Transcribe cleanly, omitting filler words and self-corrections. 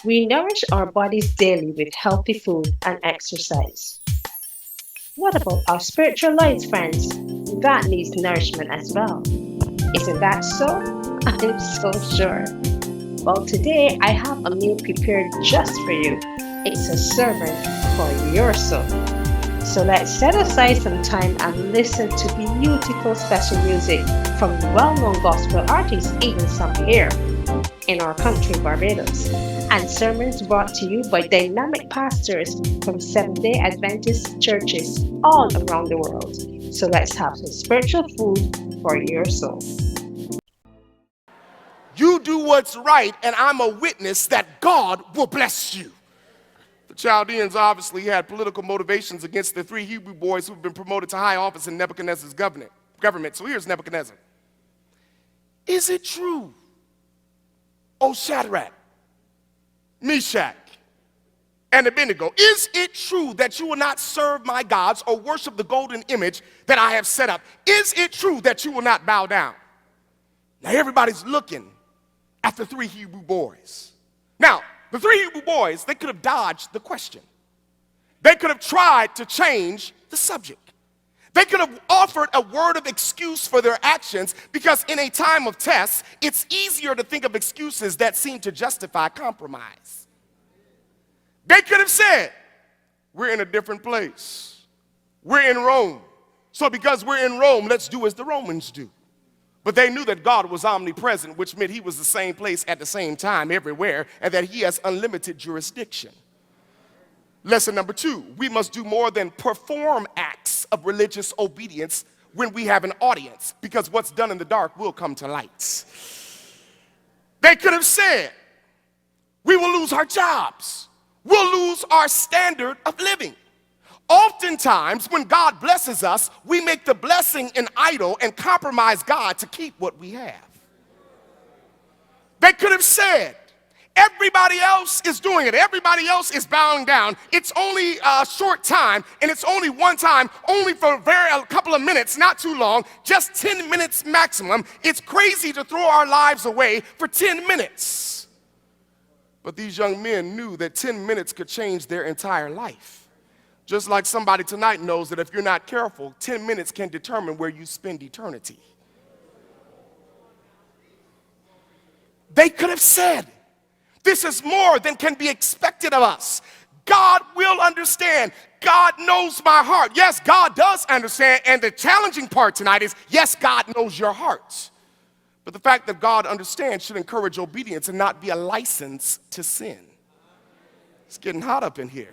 We nourish our bodies daily with healthy food and exercise. What about our spiritual lives, friends? That needs nourishment as well. Isn't that so? I'm so sure. Well, today I have a meal prepared just for you. It's a sermon for your soul. So let's set aside some time and listen to beautiful special music from well-known gospel artists, even some here in our country, Barbados, and sermons brought to you by dynamic pastors from Seventh-day Adventist churches all around the world. So let's have some spiritual food for your soul. You do what's right, and I'm a witness that God will bless you. The Chaldeans obviously had political motivations against the three Hebrew boys who've been promoted to high office in Nebuchadnezzar's government. So here's Nebuchadnezzar. Is it true, O Shadrach, Meshach, and Abednego, is it true that you will not serve my gods or worship the golden image that I have set up? Is it true that you will not bow down? Now everybody's looking at the three Hebrew boys. Now, the three Hebrew boys, they could have dodged the question. They could have tried to change the subject. They could have offered a word of excuse for their actions because in a time of test, it's easier to think of excuses that seem to justify compromise. They could have said, we're in a different place. We're in Rome. So because we're in Rome, let's do as the Romans do. But they knew that God was omnipresent, which meant he was the same place at the same time everywhere, and that he has unlimited jurisdiction. Lesson number 2, we must do more than perform acts of religious obedience when we have an audience, because what's done in the dark will come to light. They could have said, we will lose our jobs. We'll lose our standard of living. Oftentimes, when God blesses us, we make the blessing an idol and compromise God to keep what we have. They could have said, everybody else is doing it. Everybody else is bowing down. It's only a short time, and it's only one time, only for a couple of minutes, not too long, just 10 minutes maximum. It's crazy to throw our lives away for 10 minutes. But these young men knew that 10 minutes could change their entire life. Just like somebody tonight knows that if you're not careful, 10 minutes can determine where you spend eternity. They could have said, this is more than can be expected of us. God will understand. God knows my heart. Yes, God does understand. And the challenging part tonight is, yes, God knows your heart. But the fact that God understands should encourage obedience and not be a license to sin. It's getting hot up in here.